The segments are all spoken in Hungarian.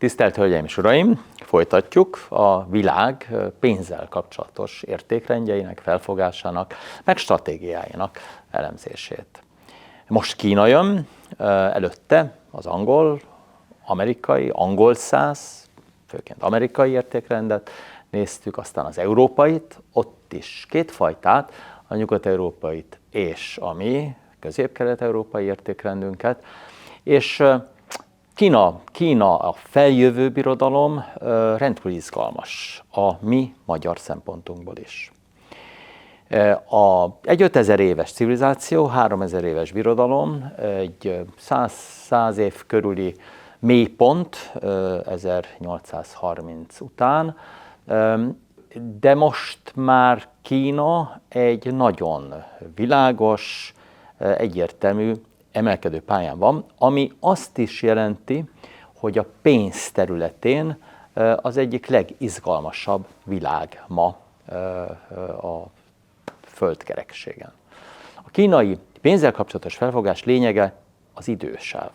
Tisztelt Hölgyeim és Uraim, folytatjuk a világ pénzzel kapcsolatos értékrendjeinek, felfogásának, meg stratégiáinak elemzését. Most Kína jön, előtte az amerikai, angol száz, főként amerikai értékrendet néztük, aztán az európait, ott is kétfajtát, a nyugat-európait és a mi közép-kelet-európai értékrendünket, és Kína a feljövő birodalom rendkívül izgalmas a mi magyar szempontunkból is. Egy 5000 éves civilizáció, 3000 éves birodalom, egy 100 év körüli mélypont 1830 után, de most már Kína egy nagyon világos, egyértelmű emelkedő pályán van, ami azt is jelenti, hogy a pénz területén az egyik legizgalmasabb világ ma a földkerekségen. A kínai pénzzel kapcsolatos felfogás lényege az idősáv.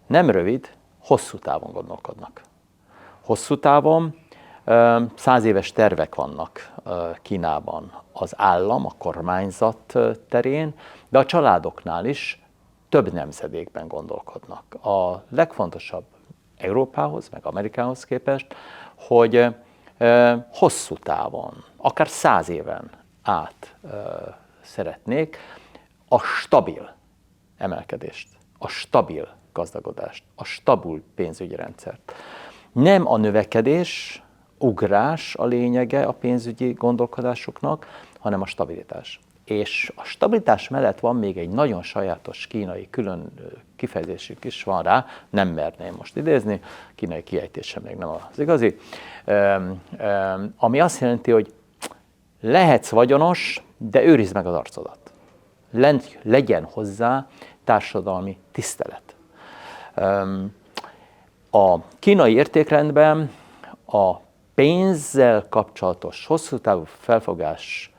Nem rövid, hosszú távon gondolkodnak. Hosszú távon 100 éves tervek vannak Kínában az állam, a kormányzat terén, de a családoknál is több nemzedékben gondolkodnak. A legfontosabb Európához, meg Amerikához képest, hogy hosszú távon, akár 100 éven át szeretnék a stabil emelkedést, a stabil gazdagodást, a stabil pénzügyi rendszert. Nem a növekedés, ugrás a lényege a pénzügyi gondolkodásuknak, hanem a stabilitás. És a stabilitás mellett van még egy nagyon sajátos kínai külön kifejezésük is van rá, nem merném most idézni, kínai kiejtése még nem az igazi, ami azt jelenti, hogy lehetsz vagyonos, de őrizd meg az arcodat. Legyen hozzá társadalmi tisztelet. A kínai értékrendben a pénzzel kapcsolatos hosszú távú felfogás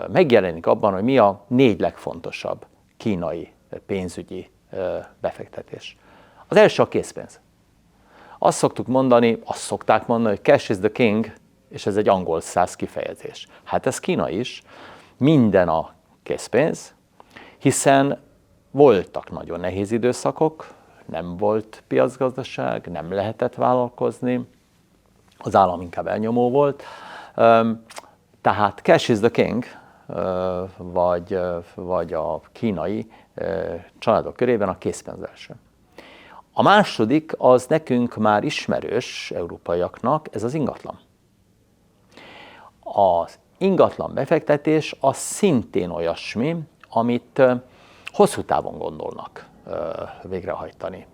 megjelenik abban, hogy mi a 4 legfontosabb kínai pénzügyi befektetés. Az első a készpénz. Azt szokták mondani, hogy cash is the king, és ez egy angol száz kifejezés. Hát ez Kína is, minden a készpénz, hiszen voltak nagyon nehéz időszakok, nem volt piacgazdaság, nem lehetett vállalkozni, az állam inkább elnyomó volt, tehát cash is the king, vagy a kínai családok körében a készpénz első. A második az nekünk már ismerős európaiaknak, ez az ingatlan. Az ingatlan befektetés az szintén olyasmi, amit hosszú távon gondolnak végrehajtani.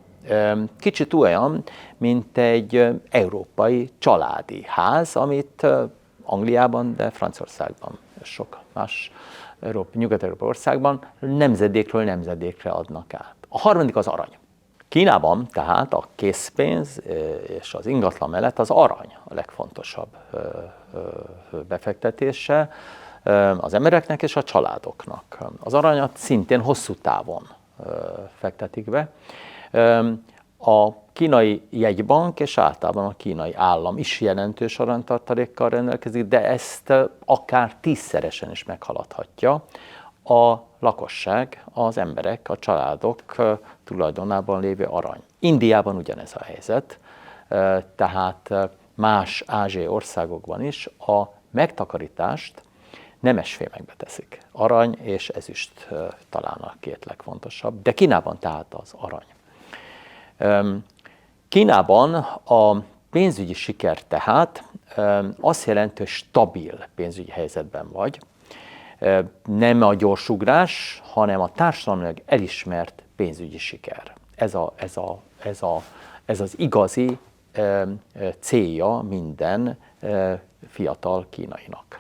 Kicsit olyan, mint egy európai családi ház, amit Angliában, de Franciaországban és sok más nyugat-európai országban nemzedékről nemzedékre adnak át. A harmadik az arany. Kínában tehát a készpénz és az ingatlan mellett az arany a legfontosabb befektetése az embereknek és a családoknak. Az aranyat szintén hosszú távon fektetik be. A kínai jegybank és általában a kínai állam is jelentős aranytartalékkal rendelkezik, de ezt akár 10-szeresen is meghaladhatja a lakosság, az emberek, a családok tulajdonában lévő arany. Indiában ugyanez a helyzet, tehát más ázsiai országokban is a megtakarítást nemesfémekbe teszik. Arany és ezüst talán a 2 legfontosabb, de Kínában tehát az arany. Kínában a pénzügyi siker tehát azt jelenti, hogy stabil pénzügyi helyzetben vagy, nem a gyorsugrás, hanem a társadalmilag elismert pénzügyi siker. Ez az igazi célja minden fiatal kínainak.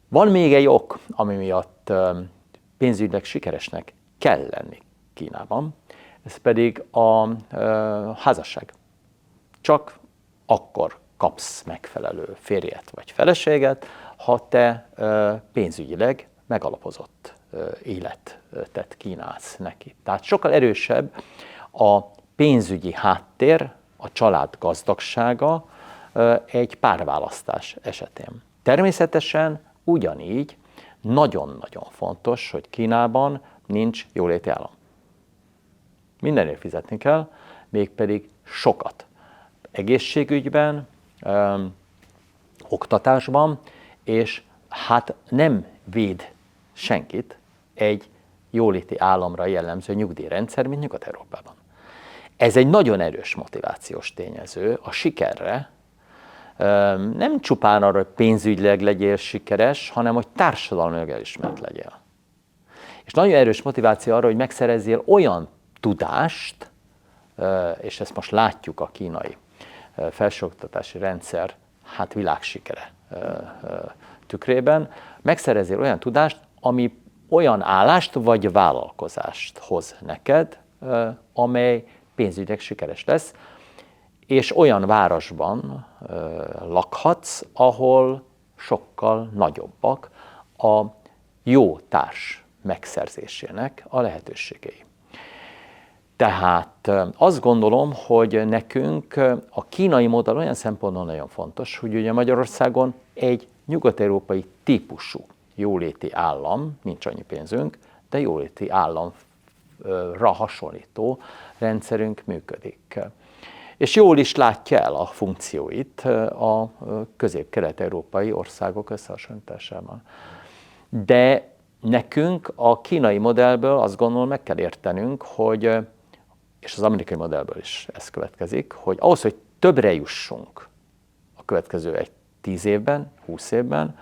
Van még egy ok, ami miatt pénzügyileg sikeresnek kell lenni Kínában, ez pedig a házasság. Csak akkor kapsz megfelelő férjet vagy feleséget, ha te pénzügyileg megalapozott életet kínálsz neki. Tehát sokkal erősebb a pénzügyi háttér, a család gazdagsága egy párválasztás esetén. Természetesen ugyanígy nagyon-nagyon fontos, hogy Kínában nincs jóléti állam. Mindenért fizetni kell, mégpedig sokat. Egészségügyben, oktatásban, és hát nem véd senkit egy jóléti államra jellemző nyugdíjrendszer, mint Nyugat-Európában. Ez egy nagyon erős motivációs tényező a sikerre, nem csupán arra, hogy pénzügyileg legyél sikeres, hanem hogy társadalmilag elismert legyél. És nagyon erős motiváció arra, hogy megszerezzél olyan tudást, és ezt most látjuk a kínai felsőoktatási rendszer hát világsikere tükrében, megszerezzél olyan tudást, ami olyan állást vagy vállalkozást hoz neked, amely pénzügyileg sikeres lesz, és olyan városban lakhatsz, ahol sokkal nagyobbak a jó társ megszerzésének a lehetőségei. Tehát azt gondolom, hogy nekünk a kínai modell olyan szempontból nagyon fontos, hogy ugye Magyarországon egy nyugat-európai típusú jóléti állam, nincs annyi pénzünk, de jóléti államra hasonlító rendszerünk működik. És jól is látja el a funkcióit a közép-kelet-európai országok összehasonlításában. De nekünk a kínai modellből azt gondolom meg kell értenünk, hogy, és az amerikai modellből is ez következik, hogy ahhoz, hogy többre jussunk a következő egy 10 évben, 20 évben,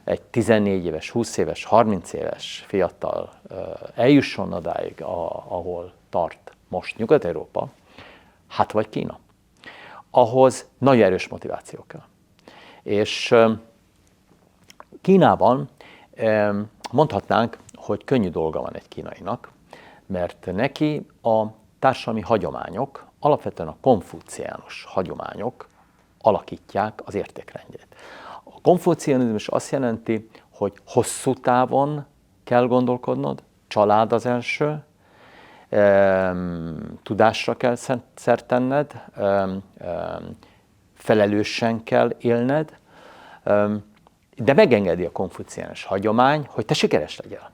egy 14 éves, 20 éves, 30 éves fiatal eljusson odáig, ahol tart most Nyugat-Európa, hát vagy Kína. Ahhoz nagyon erős motiváció kell. És Kínában mondhatnánk, hogy könnyű dolga van egy kínainak, mert neki a társadalmi hagyományok, alapvetően a konfuciánus hagyományok alakítják az értékrendjét. A konfucianizmus azt jelenti, hogy hosszú távon kell gondolkodnod, család az első, tudásra kell szert tenned, felelősen kell élned, de megengedi a konfuciánus hagyomány, hogy te sikeres legyél,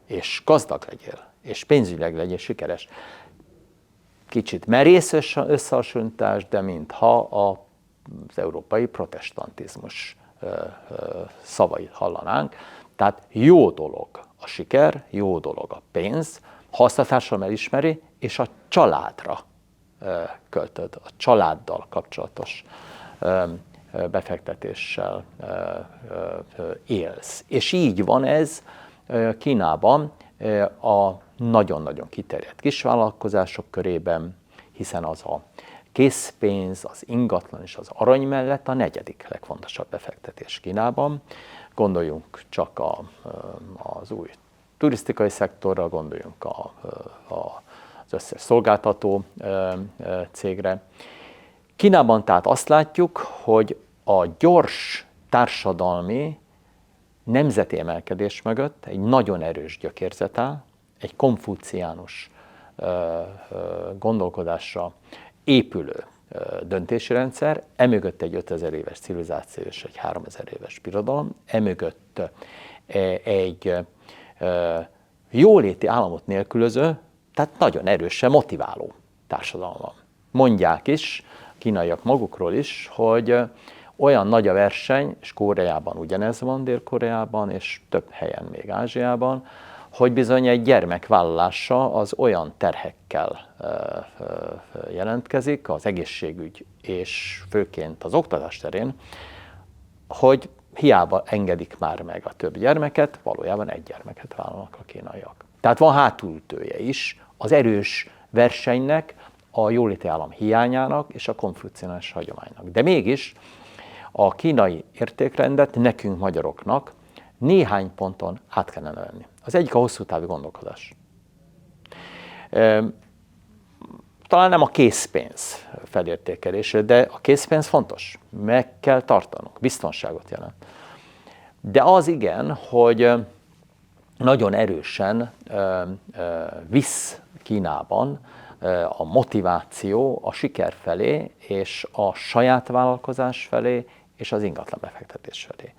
és gazdag legyél, és pénzügyileg legyél sikeres. Kicsit merész összehasonlítás, de mintha az európai protestantizmus szavait hallanánk. Tehát jó dolog a siker, jó dolog a pénz, ha azt a társadalom elismeri, és a családra költöd, a családdal kapcsolatos befektetéssel élsz. És így van ez Kínában a nagyon-nagyon kiterjedt kisvállalkozások körében, hiszen az a készpénz, az ingatlan és az arany mellett a negyedik legfontosabb befektetés Kínában. Gondoljunk csak az új turisztikai szektorra, gondoljunk az összes szolgáltató cégre. Kínában tehát azt látjuk, hogy a gyors társadalmi nemzeti emelkedés mögött egy nagyon erős gyökérzet áll, egy konfuciánus gondolkodásra épülő döntési rendszer, emögött egy 5000 éves civilizáció és egy 3000 éves birodalom, emögött egy jóléti államot nélkülöző, tehát nagyon erősen motiváló társadalom van. Mondják is, a kínaiak magukról is, hogy olyan nagy a verseny, és Koreában ugyanez van, Dél-Koreában, és több helyen még Ázsiában, hogy bizony egy gyermek vállalása az olyan terhekkel jelentkezik, az egészségügy és főként az oktatás terén, hogy hiába engedik már meg a több gyermeket, valójában egy gyermeket vállalnak a kínaiak. Tehát van hátulütője is az erős versenynek, a jóléti állam hiányának és a konfuciánus hagyománynak. De mégis a kínai értékrendet nekünk magyaroknak néhány ponton át kellene venni. Az egyik a hosszú távú gondolkodás. Talán nem a készpénz felértékelése, de a készpénz fontos. Meg kell tartanunk, biztonságot jelent. De az igen, hogy nagyon erősen visz Kínában a motiváció a siker felé, és a saját vállalkozás felé, és az ingatlan befektetés felé.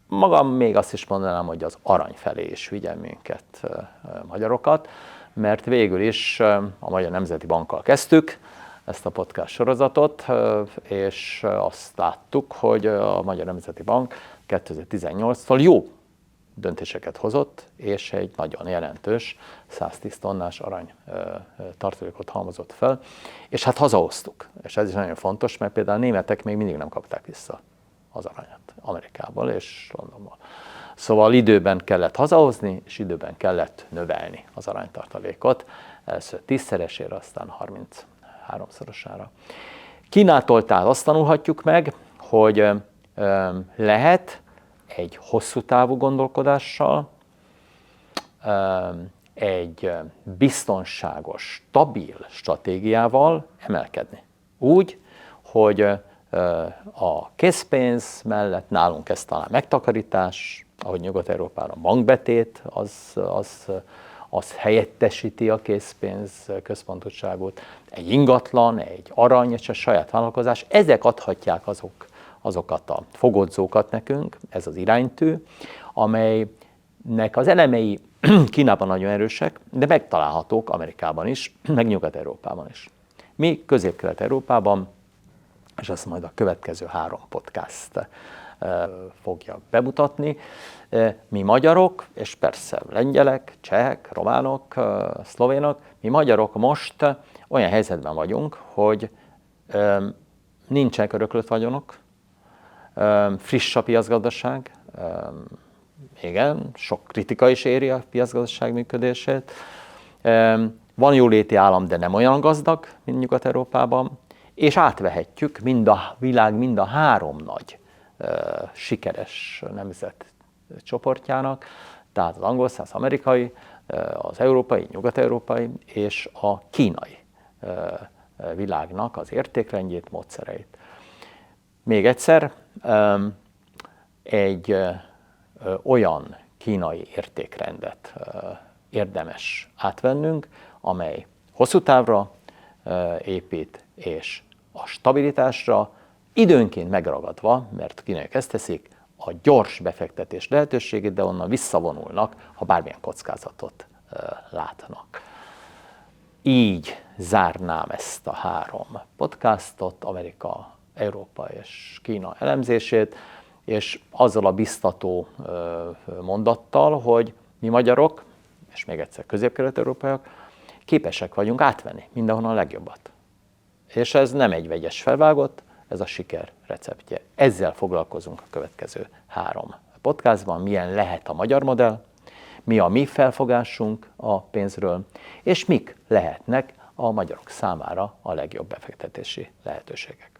Magam még azt is mondanám, hogy az arany felé is vigyen minket magyarokat, mert végül is a Magyar Nemzeti Bankkal kezdtük ezt a podcast sorozatot, és azt láttuk, hogy a Magyar Nemzeti Bank 2018-tól jó döntéseket hozott, és egy nagyon jelentős 110 tonnás arany tartalékot halmozott fel, és hát hazahoztuk. És ez is nagyon fontos, mert például a németek még mindig nem kapták vissza az aranyat Amerikából és Londonból. Szóval időben kellett hazahozni, és időben kellett növelni az aranytartalékot. Először 10-szeresére, aztán 33-szorosára. Kínától tehát azt tanulhatjuk meg, hogy lehet egy hosszú távú gondolkodással, egy biztonságos, stabil stratégiával emelkedni. Úgy, hogy a készpénz mellett nálunk ez talán megtakarítás, ahogy Nyugat-Európában bankbetét, az helyettesíti a készpénz központottságot, egy ingatlan, egy arany és a saját vállalkozás, ezek adhatják azokat a fogodzókat nekünk, ez az iránytű, amelynek az elemei Kínában nagyon erősek, de megtalálhatók Amerikában is, meg Nyugat-Európában is. Mi Közép-Kelet-Európában, és ezt majd a következő 3 podcast fogja bemutatni, mi magyarok, és persze lengyelek, csehek, románok, szlovénok, mi magyarok most olyan helyzetben vagyunk, hogy nincsenek öröklött vagyonok, friss a piacgazdaság, igen, sok kritika is éri a piacgazdaság működését, van jóléti állam, de nem olyan gazdag, mint Nyugat-Európában, és átvehetjük világ mind a 3 nagy sikeres nemzet csoportjának, tehát az angol száz, amerikai, az európai, nyugat-európai és a kínai világnak az értékrendjét, módszereit. Még egyszer, egy olyan kínai értékrendet érdemes átvennünk, amely hosszú távra épít, és a stabilitásra időnként megragadva, mert a kínaiak ezt teszik, a gyors befektetés lehetőségét, de onnan visszavonulnak, ha bármilyen kockázatot látnak. Így zárnám ezt a 3 podcastot, Amerika, Európa és Kína elemzését, és azzal a biztató mondattal, hogy mi magyarok, és még egyszer közép-kelet-európaiak, képesek vagyunk átvenni mindenhonnan a legjobbat. És ez nem egy vegyes felvágott, ez a siker receptje. Ezzel foglalkozunk a következő 3 podcastban, milyen lehet a magyar modell, mi a mi felfogásunk a pénzről, és mik lehetnek a magyarok számára a legjobb befektetési lehetőségek.